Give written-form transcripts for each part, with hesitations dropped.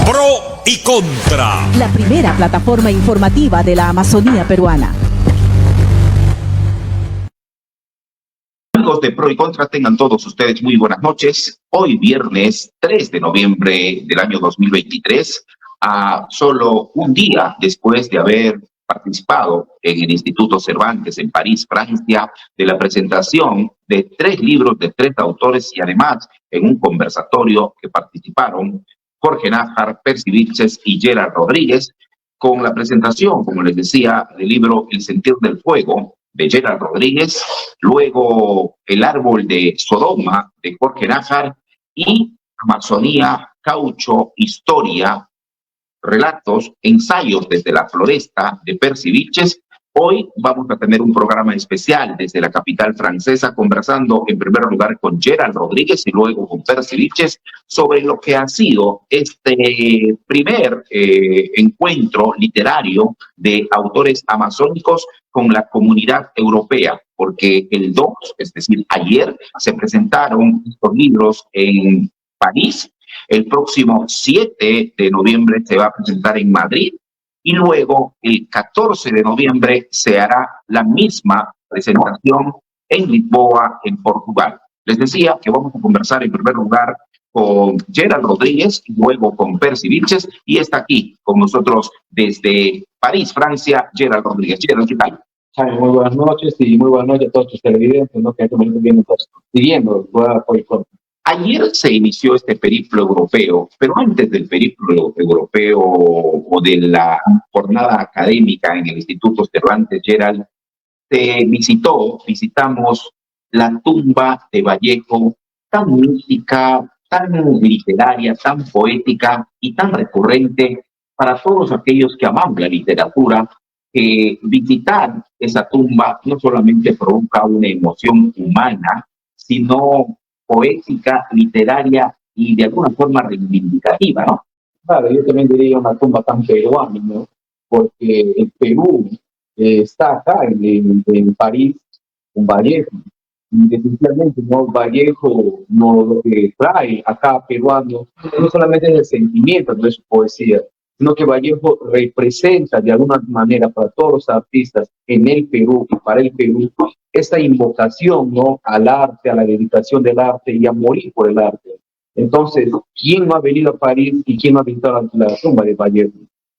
Pro y Contra. La primera plataforma informativa de la Amazonía peruana. Amigos de Pro y Contra, tengan todos ustedes muy buenas noches. Hoy viernes 3 de noviembre del año 2023, a solo un día después de haber participado en el Instituto Cervantes en París, Francia, de la presentación de 3 libros de 3 autores y además en un conversatorio que participaron Jorge Nájar, Percy Vilches y Gerald Rodríguez, con la presentación, como les decía, del libro El sentir del fuego de Gerald Rodríguez, luego El árbol de Sodoma de Jorge Nájar y Amazonía, Caucho, Historia, Relatos, Ensayos desde la Floresta de Percy Vilches. Hoy vamos a tener un programa especial desde la capital francesa, conversando en primer lugar con Gerald Rodríguez y luego con Percy Vilches sobre lo que ha sido este primer encuentro literario de autores amazónicos con la comunidad europea, porque el 2, es decir, ayer, se presentaron estos libros en París. El próximo 7 de noviembre se va a presentar en Madrid y luego el 14 de noviembre se hará la misma presentación en Lisboa, en Portugal. Les decía que vamos a conversar en primer lugar con Gerald Rodríguez y luego con Percy Vilches, y está aquí con nosotros desde París, Francia, Gerald Rodríguez. Gerald, ¿qué tal? Muy buenas noches y muy buenas noches a todos tus televidentes, ¿no? Que en este momento vienen siguiendo por Ayer se inició este periplo europeo, pero antes del periplo europeo o de la jornada académica en el Instituto Cervantes, Gerald, visitamos la tumba de Vallejo, tan mística, tan literaria, tan poética y tan recurrente para todos aquellos que amamos la literatura, que visitar esa tumba no solamente provoca una emoción humana, sino poética, literaria y de alguna forma reivindicativa, ¿no? Claro, yo también diría una tumba tan peruana, ¿no? Porque el Perú está acá en París, un Vallejo. Y definitivamente, ¿no? Vallejo no, lo que trae acá peruano no solamente es el sentimiento de su poesía, sino que Vallejo representa de alguna manera para todos los artistas en el Perú y para el Perú esta invocación, ¿no? Al arte, a la dedicación del arte y a morir por el arte. Entonces, ¿quién no ha venido a París y quién no ha visitado la tumba de Vallejo?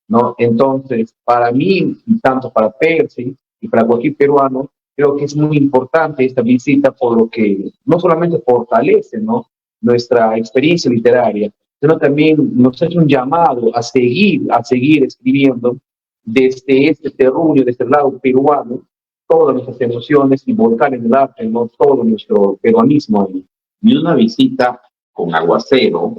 ¿No? Entonces, para mí, y tanto para Percy y para cualquier peruano, creo que es muy importante esta visita por lo que no solamente fortalece, ¿no? Nuestra experiencia literaria, sino también nos hace un llamado a seguir escribiendo desde este terruño, desde el lado peruano, todas nuestras emociones y volcar en el arte, ¿no? Todo nuestro peruanismo. Y una visita con aguacero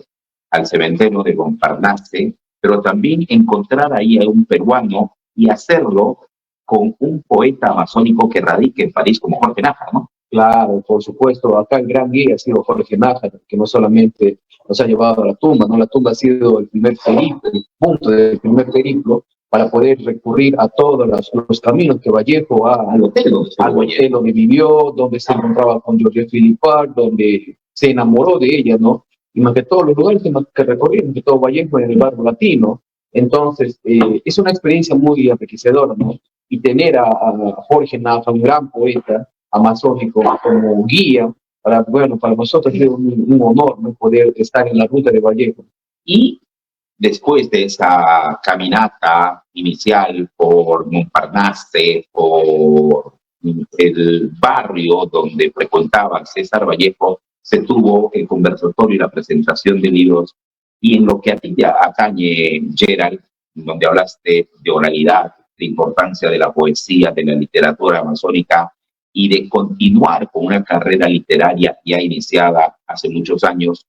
al cementerio de Montparnasse, pero también encontrar ahí a un peruano y hacerlo con un poeta amazónico que radique en París como Jorge Nájar, ¿no? Claro, por supuesto, acá el gran guía ha sido Jorge Nájar, que no solamente nos ha llevado a la tumba, ¿no? La tumba ha sido el primer periplo, el punto del primer periplo para poder recurrir a todos los caminos que Vallejo al hotel donde vivió, donde se encontraba con George Philippard, donde se enamoró de ella, ¿no? Y más que todos los lugares que recorrieron, que todo Vallejo en el barrio latino. Entonces, es una experiencia muy enriquecedora, ¿no? Y tener a Jorge Nájar, un gran poeta amazónico, como guía, para nosotros es un honor, ¿no? Poder estar en la ruta de Vallejo. Y después de esa caminata inicial por Montparnasse, por el barrio donde frecuentaba César Vallejo, se tuvo el conversatorio y la presentación de libros. Y en lo que a ti te atañe, Gerald, donde hablaste de oralidad, de importancia de la poesía, de la literatura amazónica y de continuar con una carrera literaria ya iniciada hace muchos años,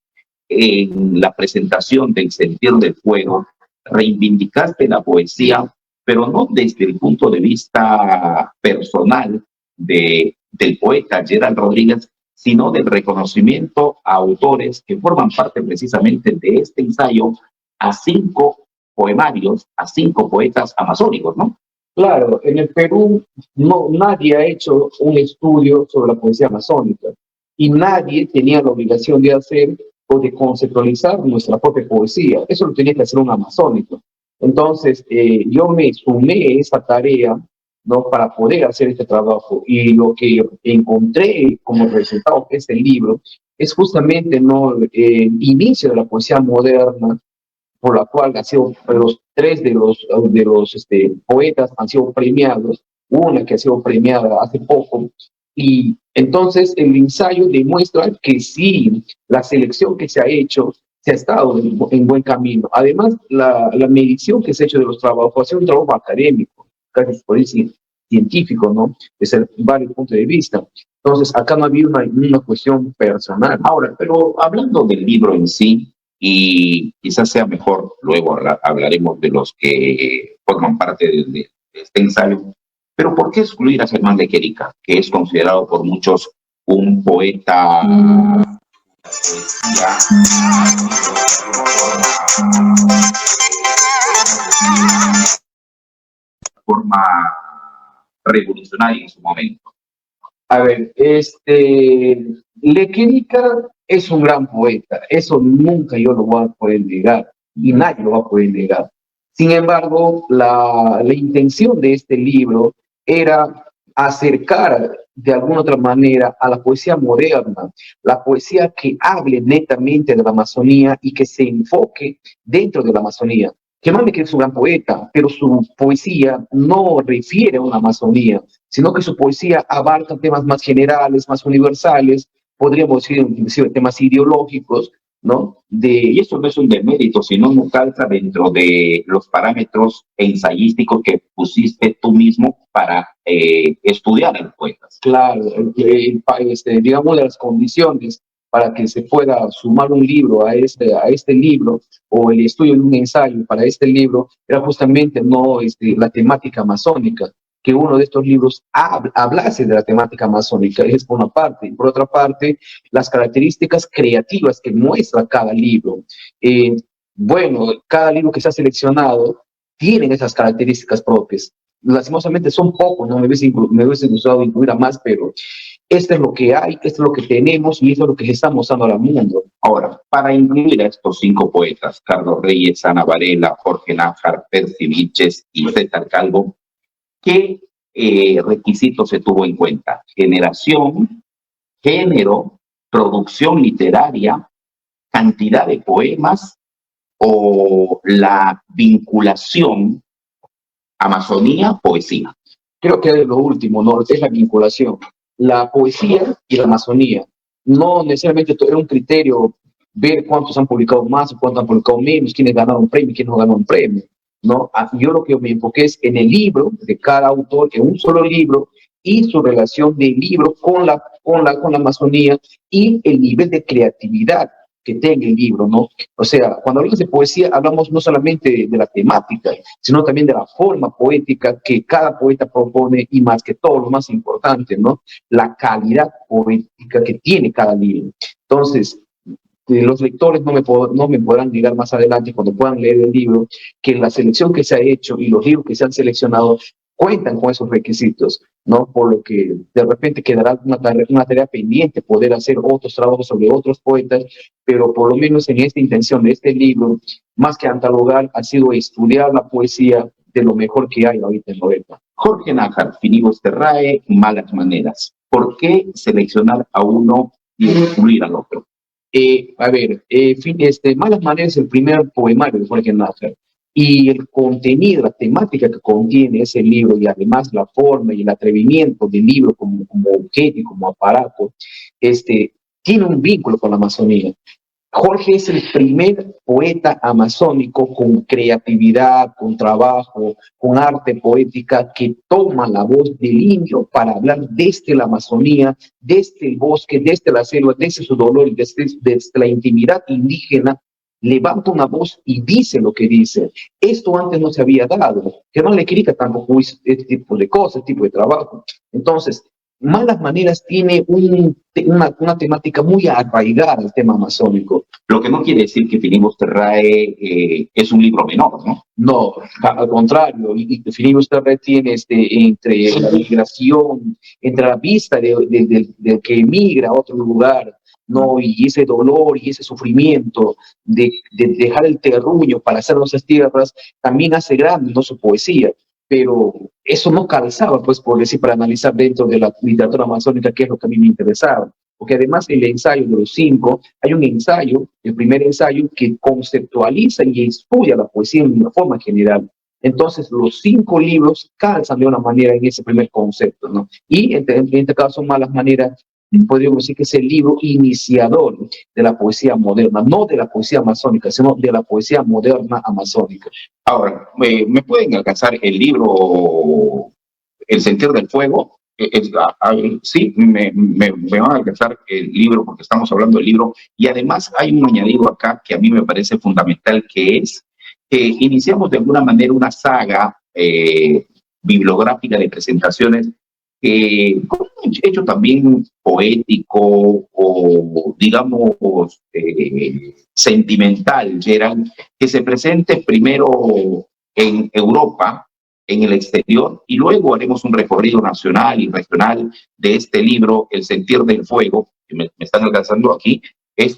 en la presentación del Sentir del Fuego, reivindicaste la poesía, pero no desde el punto de vista personal del poeta Gerald Rodríguez, sino del reconocimiento a autores que forman parte precisamente de este ensayo a 5 poemarios, a 5 poetas amazónicos, ¿no? Claro, en el Perú nadie ha hecho un estudio sobre la poesía amazónica y nadie tenía la obligación de hacer o de conceptualizar nuestra propia poesía. Eso lo tenía que hacer un amazónico. Entonces, yo me sumé a esa tarea, ¿no? Para poder hacer este trabajo. Y lo que encontré como resultado de este libro es justamente, ¿no? El inicio de la poesía moderna, por la cual han sido los tres de los poetas han sido premiados, una que ha sido premiada hace poco, y entonces el ensayo demuestra que sí, la selección que se ha hecho se ha estado en buen camino. Además, la medición que se ha hecho de los trabajos ha sido un trabajo académico, casi por decir científico, ¿no? Desde varios puntos de vista. Entonces, acá no había una cuestión personal. Ahora, pero hablando del libro en sí, y quizás sea mejor, luego hablaremos de los que forman parte de este ensayo, pero ¿por qué excluir a Germán de Querica, que es considerado por muchos un poeta de forma revolucionaria en su momento? A ver, Lequerica es un gran poeta, eso nunca yo lo voy a poder negar y nadie lo va a poder negar. Sin embargo, la intención de este libro era acercar de alguna otra manera a la poesía moderna, la poesía que hable netamente de la Amazonía y que se enfoque dentro de la Amazonía. Germán Becker es un gran poeta, pero su poesía no refiere a una Amazonía, sino que su poesía abarca temas más generales, más universales, podríamos decir inclusive temas ideológicos, ¿no? Y eso no es un demérito, sino no calza dentro de los parámetros ensayísticos que pusiste tú mismo para estudiar a los poetas. Claro, digamos las condiciones para que se pueda sumar un libro a este libro o el estudio de un ensayo para este libro era justamente no la temática amazónica, que uno de estos libros hablase de la temática amazónica, es por una parte, y por otra parte, las características creativas que muestra cada libro. Bueno, cada libro que se ha seleccionado tiene esas características propias. Lastimosamente son pocos, no me hubiese gustado incluir a más, pero esto es lo que hay, esto es lo que tenemos y esto es lo que se está mostrando al mundo. Ahora, para incluir a estos 5 poetas, Carlos Reyes, Ana Varela, Jorge Nájar, Percy Vilches y César Calvo, ¿qué requisitos se tuvo en cuenta? Generación, género, producción literaria, cantidad de poemas o la vinculación Amazonía-poesía. Creo que es lo último, ¿no? Es la vinculación. La poesía y la Amazonía. No necesariamente era un criterio ver cuántos han publicado más o cuántos han publicado menos, quiénes ganaron un premio, quiénes no ganaron un premio, ¿no? Yo lo que me enfoqué es en el libro de cada autor, en un solo libro, y su relación del libro con la Amazonía y el nivel de creatividad que tenga el libro, ¿no? O sea, cuando hablamos de poesía, hablamos no solamente de la temática, sino también de la forma poética que cada poeta propone y más que todo, lo más importante, ¿no? La calidad poética que tiene cada libro. Entonces, los lectores no me podrán negar más adelante, cuando puedan leer el libro, que la selección que se ha hecho y los libros que se han seleccionado cuentan con esos requisitos, ¿no? Por lo que de repente quedará una tarea pendiente poder hacer otros trabajos sobre otros poetas, pero por lo menos en esta intención de este libro, más que antologar, ha sido estudiar la poesía de lo mejor que hay ahorita en Loreto. Jorge Nájar, Finibus Terrae, Malas Maneras. ¿Por qué seleccionar a uno y excluir al otro? Malas Maneras es el primer poemario de Jorge Nájar. Y el contenido, la temática que contiene ese libro y además la forma y el atrevimiento del libro como objeto y como aparato, tiene un vínculo con la Amazonía. Jorge es el primer poeta amazónico con creatividad, con trabajo, con arte poética que toma la voz del indio para hablar desde la Amazonía, desde el bosque, desde la selva, desde su dolor y desde la intimidad indígena. Levanta una voz y dice lo que dice. Esto antes no se había dado. Germán Lequerica tampoco hizo este tipo de cosas, este tipo de trabajo. Entonces, Malas Maneras tiene una temática muy arraigada al tema amazónico. Lo que no quiere decir que Finibus Terrae es un libro menor, ¿no? No, al contrario. Y Finibus Terrae tiene entre la migración, entre la vista del que emigra a otro lugar, ¿no? Y ese dolor y ese sufrimiento de dejar el terruño para hacer nuestras tierras, también hace grande, ¿no?, su poesía. Pero eso no calzaba, pues, por decir, para analizar dentro de la literatura amazónica, que es lo que a mí me interesaba. Porque además el ensayo de los 5, hay un ensayo, el primer ensayo, que conceptualiza y estudia la poesía de una forma general. Entonces, los 5 libros calzan de una manera en ese primer concepto, ¿no? Y en este caso, son malas maneras, podríamos decir que es el libro iniciador de la poesía moderna, no de la poesía amazónica, sino de la poesía moderna amazónica. Ahora, ¿me pueden alcanzar el libro El sentir del fuego? Sí, me van a alcanzar el libro porque estamos hablando del libro. Y además hay un añadido acá que a mí me parece fundamental, que es que iniciamos de alguna manera una saga bibliográfica de presentaciones con un hecho también poético o, digamos, sentimental, Gerald, que se presente primero en Europa, en el exterior, y luego haremos un recorrido nacional y regional de este libro, El sentir del fuego, que me están alcanzando aquí, les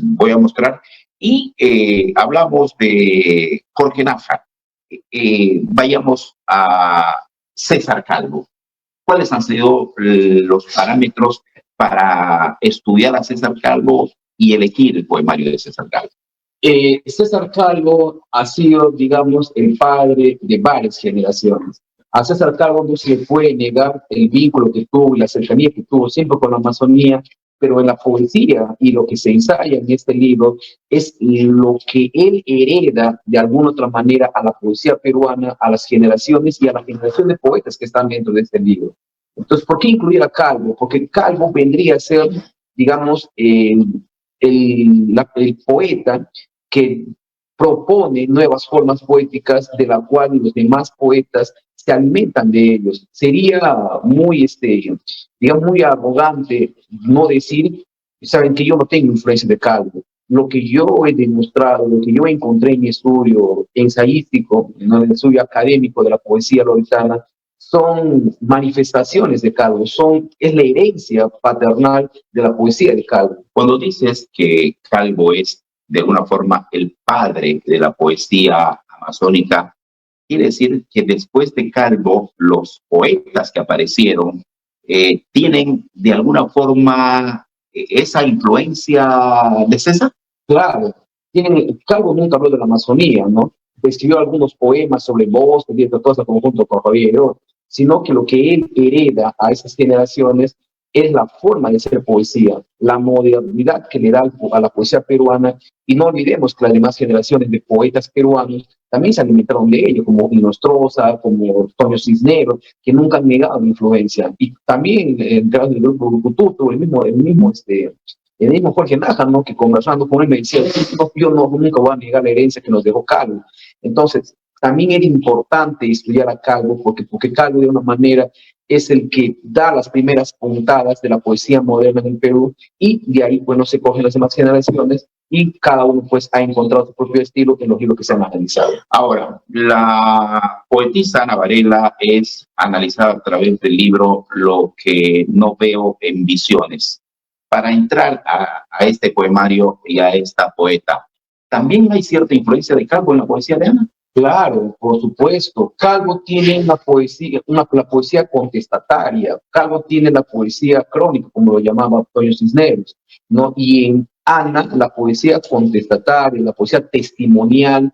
voy a mostrar, y hablamos de Jorge Nájar. Vayamos a César Calvo. ¿Cuáles han sido los parámetros para estudiar a César Calvo y elegir el poemario de César Calvo? César Calvo ha sido, digamos, el padre de varias generaciones. A César Calvo no se le puede negar el vínculo que tuvo y la cercanía que tuvo siempre con la Amazonía, pero en la poesía y lo que se ensaya en este libro es lo que él hereda de alguna otra manera a la poesía peruana, a las generaciones y a la generación de poetas que están dentro de este libro. Entonces, ¿por qué incluir a Calvo? Porque Calvo vendría a ser, digamos, el poeta que propone nuevas formas poéticas de la cual los demás poetas se alimentan de ellos. Sería muy, digamos, muy arrogante no decir, saben, que yo no tengo influencia de Calvo. Lo que yo he demostrado, lo que yo encontré en mi estudio ensayístico, en el estudio académico de la poesía loretana, son manifestaciones de Calvo, es la herencia paternal de la poesía de Calvo. Cuando dices que Calvo es de alguna forma el padre de la poesía amazónica, quiere decir que después de Calvo, los poetas que aparecieron tienen de alguna forma esa influencia de César. Claro, Calvo nunca habló de la Amazonía, ¿no? Escribió algunos poemas sobre bosques y otras cosas, como junto con Javier Heró, sino que lo que él hereda a esas generaciones es la forma de hacer poesía, la modernidad que le da a la poesía peruana. Y no olvidemos que las demás generaciones de poetas peruanos también se alimentaron de ello, como Inostroza, como Toño Cisneros, que nunca han negado la influencia. Y también en el caso del grupo Urucututu, el mismo Jorge Nájar, ¿no?, que conversando con él me decía, yo nunca voy a negar la herencia que nos dejó Calvo. Entonces, también era importante estudiar a Calvo, porque Calvo de una manera es el que da las primeras puntadas de la poesía moderna en el Perú, y de ahí, bueno, se cogen las demás generaciones y cada uno, pues, ha encontrado su propio estilo en los libros que se han analizado. Ahora, la poetisa Ana Varela es analizada a través del libro Lo que no veo en visiones. Para entrar a este poemario y a esta poeta, ¿también hay cierta influencia de Calvo en la poesía de Ana? Claro, por supuesto. Calvo tiene la poesía contestataria. Calvo tiene la poesía crónica, como lo llamaba Toño Cisneros, ¿no? Y en Ana, la poesía contestataria, la poesía testimonial,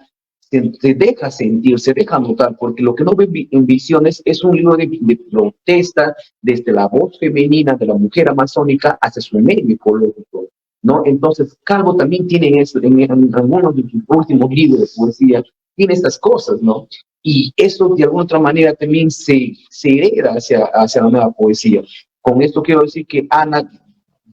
se deja sentir, se deja notar, porque lo que no ve en visiones es un libro de protesta desde la voz femenina de la mujer amazónica hacia su medio ecológico, ¿no? Entonces, Calvo también tiene eso en algunos de sus últimos libros de poesía, tiene estas cosas, ¿no? Y eso de alguna otra manera también se hereda hacia la nueva poesía. Con esto quiero decir que Ana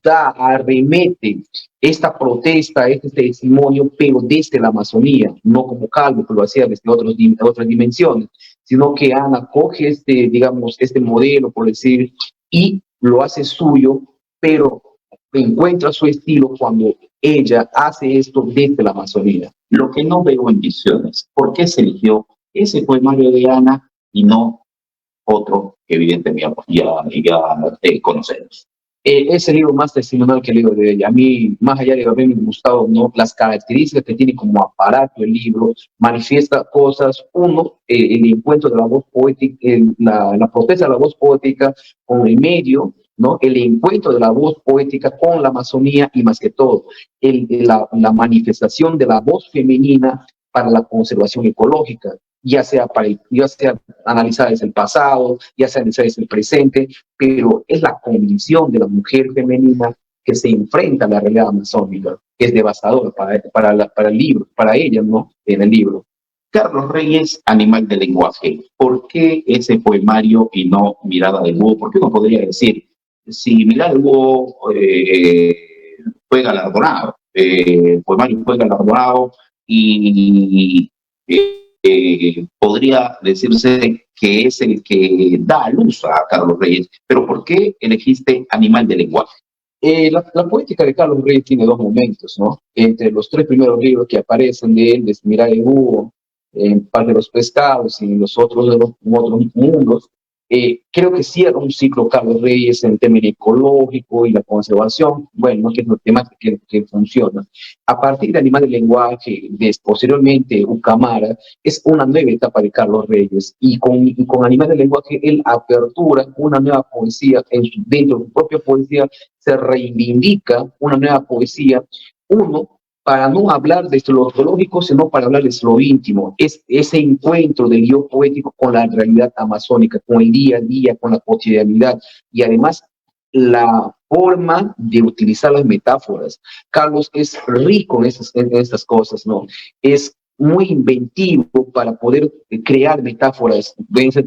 arremete esta protesta, este testimonio, pero desde la Amazonía, no como Calvo, que lo hacía desde otras dimensiones, sino que Ana coge digamos, este modelo, por decir, y lo hace suyo, pero encuentra su estilo cuando ella hace esto desde la Amazonía. Lo que no veo en visiones, ¿por qué se eligió ese poemario de Ana y no otro que evidentemente ya conocemos? Es el libro más testimonial que he leído de ella. A mí, más allá de haberme gustado, ¿no? Las características que tiene como aparato el libro, manifiesta cosas. Uno, el encuentro de la voz poética, la protesta de la voz poética con el medio, ¿no? El encuentro de la voz poética con la Amazonía y más que todo, la manifestación de la voz femenina para la conservación ecológica, ya sea analizada desde el pasado, ya sea analizada desde el presente, pero es la condición de la mujer femenina que se enfrenta a la realidad amazónica, que es devastadora para el libro, para ella, ¿no? En el libro. Carlos Reyes, Animal de lenguaje. ¿Por qué ese poemario y no Mirada del Búho? ¿Por qué uno podría decir, si Mirada del Búho fue galardonado, el poemario fue galardonado y podría decirse que es el que da luz a Carlos Reyes, pero ¿por qué elegiste Animal de lenguaje? La poética de Carlos Reyes tiene dos momentos, ¿no? Entre los tres primeros libros que aparecen de él, desde Mirar el Búho, en Par de los Pescados y en los otros, en otros mundos, creo que cierra un ciclo Carlos Reyes en el tema ecológico y la conservación, bueno, que es un tema que funciona. A partir de Animal del Lenguaje, posteriormente Ucamara, es una nueva etapa de Carlos Reyes y con Animal del Lenguaje él apertura una nueva poesía, dentro de su propia poesía se reivindica una nueva poesía, uno, para no hablar de lo ecológico, sino para hablar de lo íntimo, es ese encuentro del yo poético con la realidad amazónica, con el día a día, con la cotidianidad, y además la forma de utilizar las metáforas. Carlos es rico en estas cosas, ¿no? Es muy inventivo para poder crear metáforas, en ese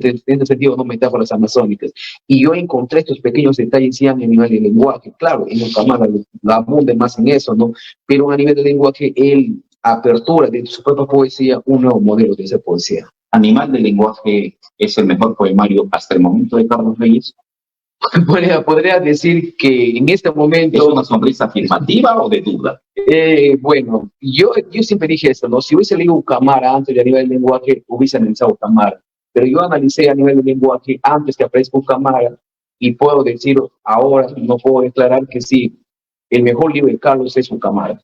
sentido, no metáforas amazónicas. Y yo encontré estos pequeños detalles ya a nivel de lenguaje. Claro, en Ucamara la abunde más en eso, ¿no? Pero a nivel de lenguaje, él apertura de su propia poesía un nuevo modelo de esa poesía. Animal de lenguaje es el mejor poemario hasta el momento de Carlos Reyes. Podría decir que en este momento... ¿Es una sonrisa afirmativa o de duda? Bueno, yo siempre dije esto, ¿no? Si hubiese leído Ucamara antes de a nivel de lenguaje, hubiese analizado Ucamara. Pero yo analicé a nivel de lenguaje antes que aparezca Ucamara y puedo decir ahora, no puedo declarar que sí, el mejor libro de Carlos es Ucamara.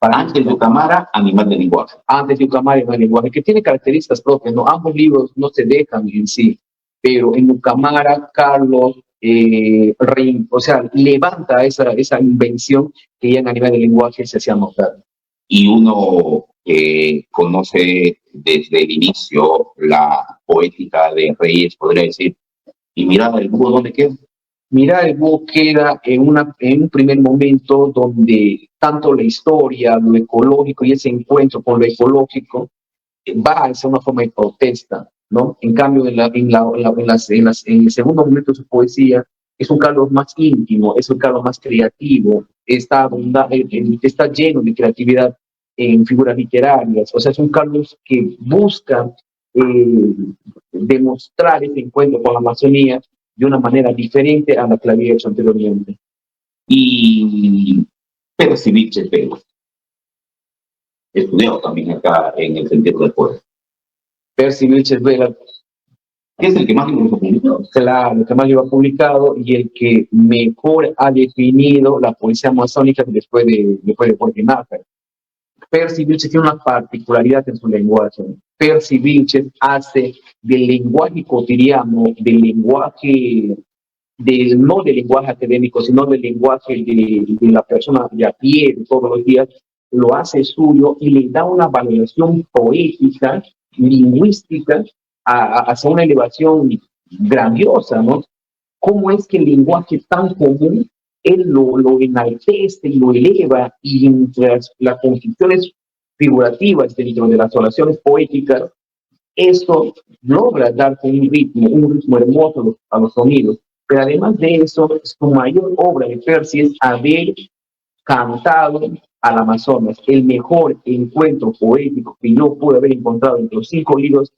Antes de Ucamara, Animal de lenguaje. Antes de Ucamara, Animal de lenguaje, que tiene características propias, ¿no? Ambos libros no se dejan en sí, pero en Ucamara, Carlos... o sea, levanta esa invención que ya en a nivel de lenguaje se hacía notar. Y uno conoce desde el inicio la poética de Reyes, podría decir, y Mirada del Búho, ¿dónde queda? Mirada del Búho queda en un primer momento donde tanto la historia, lo ecológico y ese encuentro con lo ecológico va a ser una forma de protesta, ¿no? En cambio, en el segundo momento de su poesía, es un Carlos más íntimo, es un Carlos más creativo, está lleno de creatividad en figuras literarias, o sea, es un Carlos que busca demostrar ese encuentro con la Amazonía de una manera diferente a la que la había hecho anteriormente. Y percibir Chepeo. Estudiado también acá en el Sentido del Pueblo. Percy Vilches Vela, es el que más libros ha publicado. Claro, el que más libros ha publicado y el que mejor ha definido la poesía amazónica después de Jorge Nájar. Percy Vilches tiene una particularidad en su lenguaje. Percy Vilches hace del lenguaje cotidiano, no del lenguaje académico, sino del lenguaje de la persona de a pie, de todos los días, lo hace suyo y le da una valoración poética, lingüística, hacia una elevación grandiosa, ¿no? ¿Cómo es que el lenguaje tan común, él lo enaltece y lo eleva, y entre las construcciones figurativas dentro de las oraciones poéticas, esto logra dar un ritmo hermoso a los sonidos? Pero además de eso, su mayor obra de Percy es haber cantado al Amazonas. El mejor encuentro poético que yo pude haber encontrado entre los 5 libros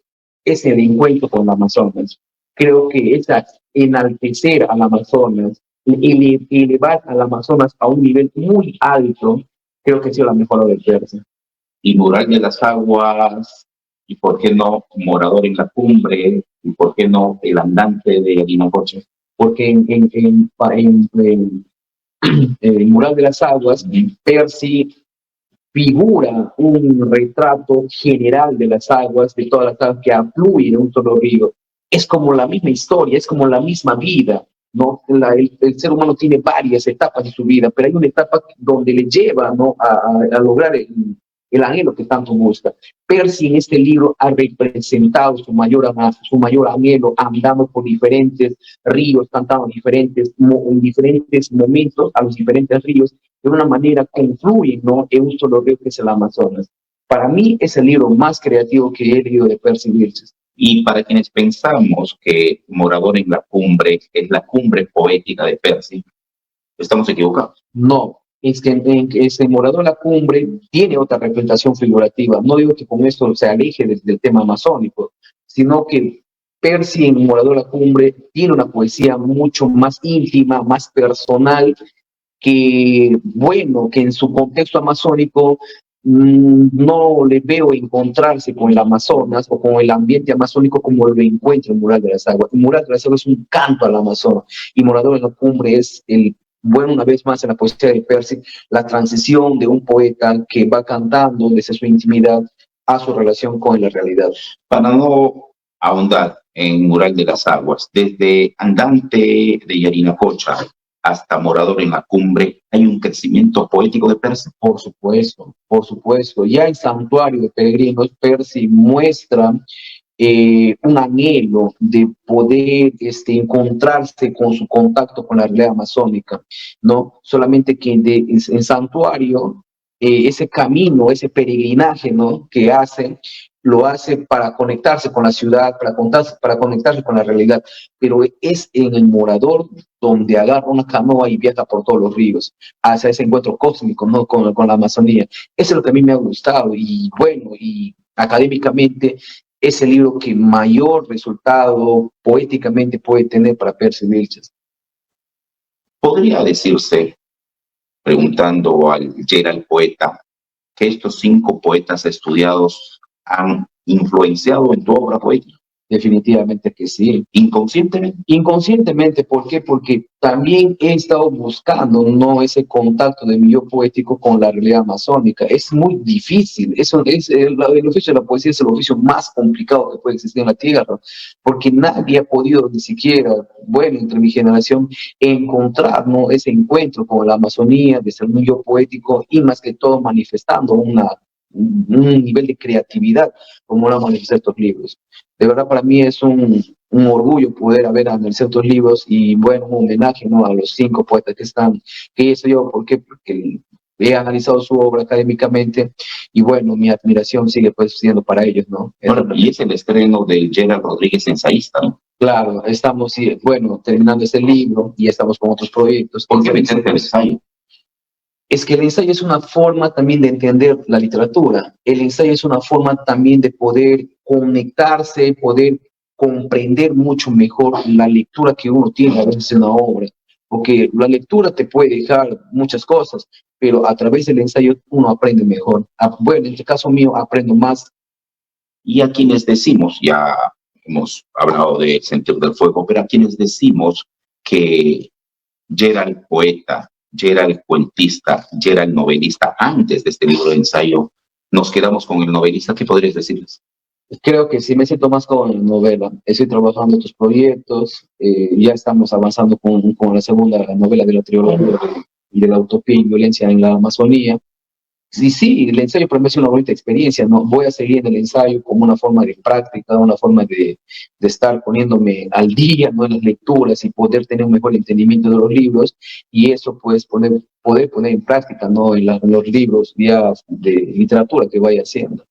es el encuentro con el Amazonas. Creo que esa enaltecer al Amazonas, elevar al Amazonas a un nivel muy alto, creo que ha sido la mejor obra de Percy. Y Mural de las Aguas, y por qué no Morador en la Cumbre, y por qué no El Andante de Guinacoche. porque en el Mural de las Aguas, Percy figura un retrato general de las aguas, de todas las aguas que afluyen en un solo río. Es como la misma historia, es como la misma vida, ¿no? El ser humano tiene varias etapas de su vida, pero hay una etapa donde le lleva, ¿no?, a lograr el anhelo que tanto busca. Percy en este libro ha representado su mayor anhelo, andando por diferentes ríos, cantando en diferentes momentos a los diferentes ríos, de una manera confluyen, ¿no?, en un solo río que es el Amazonas. Para mí es el libro más creativo que he leído de Percy Wilson. Y para quienes pensamos que Morador en la Cumbre es la cumbre poética de Percy, estamos equivocados. No, es que ese Morador en la Cumbre tiene otra representación figurativa. No digo que con esto se aleje del tema amazónico, sino que Percy en Morador en la Cumbre tiene una poesía mucho más íntima, más personal, que, bueno, que en su contexto amazónico no le veo encontrarse con el Amazonas o con el ambiente amazónico como lo encuentra en Mural de las Aguas. El Mural de las Aguas es un canto al Amazonas y Morador en la Cumbre es bueno, una vez más en la poesía de Percy, la transición de un poeta que va cantando desde su intimidad a su relación con la realidad. Para no ahondar en Mural de las Aguas, desde Andante de Yarinacocha hasta Morador en la Cumbre, ¿hay un crecimiento poético de Percy? Por supuesto, por supuesto. Ya en Santuario de Peregrinos, Percy muestra un anhelo de poder encontrarse con su contacto con la realidad amazónica, ¿no? Solamente que en Santuario, ese camino, ese peregrinaje, ¿no?, que hace, lo hace para conectarse con la ciudad, para conectarse con la realidad, pero es en el Morador donde agarra una canoa y viaja por todos los ríos, hacia ese encuentro cósmico, ¿no?, con la Amazonía. Eso es lo que a mí me ha gustado, y bueno, y académicamente es el libro que mayor resultado poéticamente puede tener para Percy Wilson. ¿Podría decirse, preguntando al Gerald poeta, que estos 5 poetas estudiados han influenciado en tu obra poética? Definitivamente que sí. ¿Inconscientemente? Inconscientemente, ¿por qué? Porque también he estado buscando, ¿no?, ese contacto de mi yo poético con la realidad amazónica. Es muy difícil. Eso es el oficio de la poesía es el oficio más complicado que puede existir en la tierra, porque nadie ha podido ni siquiera, bueno, entre mi generación, encontrar, ¿no?, ese encuentro con la Amazonía, desde el yo poético y más que todo manifestando un nivel de creatividad como lo han manifestado estos libros. De verdad, para mí es un orgullo poder haber analizado estos libros y, bueno, un homenaje, ¿no?, a los 5 poetas que están, que eso yo, ¿por qué? Porque he analizado su obra académicamente y, bueno, mi admiración sigue pues siendo para ellos, ¿no? Bueno, y es el estreno de Gerald Rodríguez, ensayista, ¿no? Claro, estamos, bueno, terminando este libro y estamos con otros proyectos. ¿Por qué meterte el ensayo? Es que el ensayo es una forma también de entender la literatura. El ensayo es una forma también de poder conectarse, poder comprender mucho mejor la lectura que uno tiene a veces en una obra. Porque la lectura te puede dejar muchas cosas, pero a través del ensayo uno aprende mejor. Bueno, en este caso mío aprendo más. Y a quienes decimos, ya hemos hablado de Sentido del Fuego, pero a quienes decimos que Gerald poeta, Gerald cuentista, Gerald novelista, antes de este libro de ensayo, nos quedamos con el novelista. ¿Qué podrías decirles? Creo que sí me siento más con la novela. Estoy trabajando en otros proyectos, ya estamos avanzando con la segunda novela de la trilogía de la utopía y violencia en la Amazonía. Sí, el ensayo para mí es una bonita experiencia, ¿no? Voy a seguir en el ensayo como una forma de práctica, una forma de estar poniéndome al día, ¿no?, en las lecturas y poder tener un mejor entendimiento de los libros y eso pues poder poner en práctica, ¿no?, en los libros ya de literatura que vaya haciendo.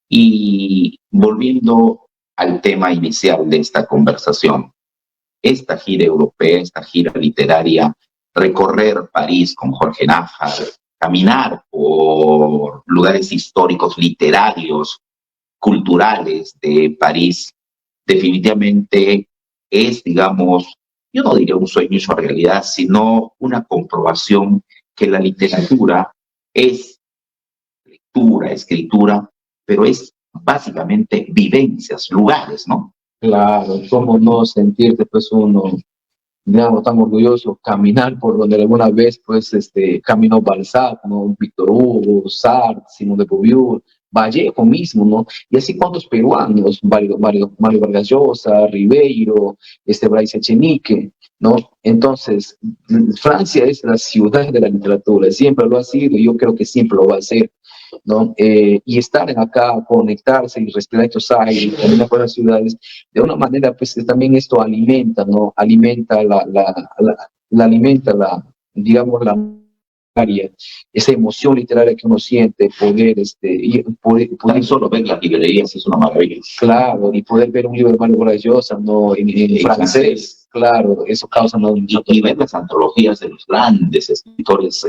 Y volviendo al tema inicial de esta conversación, esta gira europea, esta gira literaria, recorrer París con Jorge Nájar, caminar por lugares históricos, literarios, culturales de París, definitivamente es, digamos, yo no diría un sueño hecho realidad, sino una comprobación que la literatura es lectura, escritura, pero es básicamente vivencias, lugares, ¿no? Claro, cómo no sentirte pues uno digamos, tan orgulloso caminar por donde alguna vez, pues, caminó Balzac, ¿no? Víctor Hugo, Sartre, Simón de Beauvoir, Vallejo mismo, ¿no? Y así cuantos peruanos, Mario Vargas Llosa, Ribeiro, Bryce Echenique, ¿no? Entonces, Francia es la ciudad de la literatura, siempre lo ha sido y yo creo que siempre lo va a ser, ¿no? Y estar acá, conectarse y respirar estos aires, caminar por las ciudades, de una manera, pues también esto alimenta, ¿no? Alimenta alimenta digamos, esa emoción literaria que uno siente, Tan solo ver las librerías es una maravilla. claro, y poder ver un libro de Mario Vargas Llosa, ¿no? En francés, claro, eso causa y ver las antologías de los grandes escritores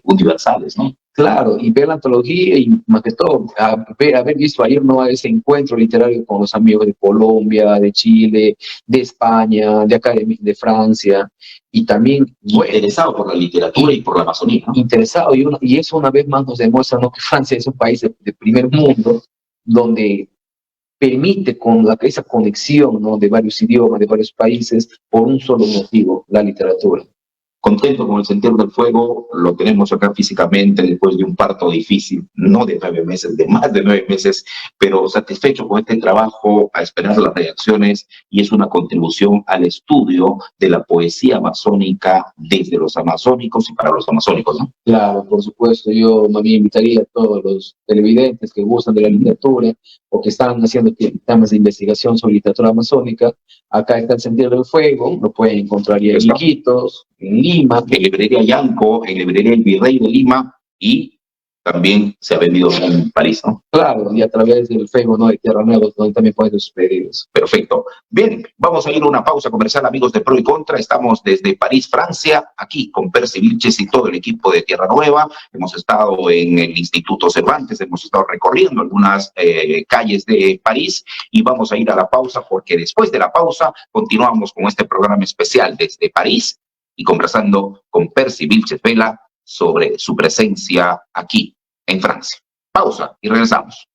universales, ¿no? Claro, y ver la antología y más que todo, haber visto ayer, ¿no? Ese encuentro literario con los amigos de Colombia, de Chile, de España, de acá de Francia, y también interesado por la literatura y por la Amazonía, ¿no? Interesado, y eso una vez más nos demuestra, ¿no? Que Francia es un país de primer mundo, donde permite esa conexión, ¿no? De varios idiomas, de varios países, por un solo motivo, la literatura. Contento con el Sendero del Fuego, lo tenemos acá físicamente después de un parto difícil, no de 9 meses, de más de 9 meses, pero satisfecho con este trabajo, a esperar las reacciones, y es una contribución al estudio de la poesía amazónica desde los amazónicos y para los amazónicos, ¿no? Claro, por supuesto, yo más bien invitaría a todos los televidentes que gustan de la literatura o que están haciendo temas de investigación sobre literatura amazónica. Acá está el Sendero del Fuego, lo pueden encontrar ya en Iquitos, en Lima. En librería Yanco, en librería El Virrey de Lima, y también se ha vendido en París, ¿no? Claro, y a través del Facebook, ¿no? De Tierra Nueva, donde también pueden sus pedidos. Perfecto. Bien, vamos a ir a una pausa comercial, amigos de Pro y Contra. Estamos desde París, Francia, aquí con Percy Vilches y todo el equipo de Tierra Nueva. Hemos estado en el Instituto Cervantes, hemos estado recorriendo algunas calles de París, y vamos a ir a la pausa porque después de la pausa continuamos con este programa especial desde París y conversando con Percy Vilches Vela sobre su presencia aquí en Francia. Pausa y regresamos.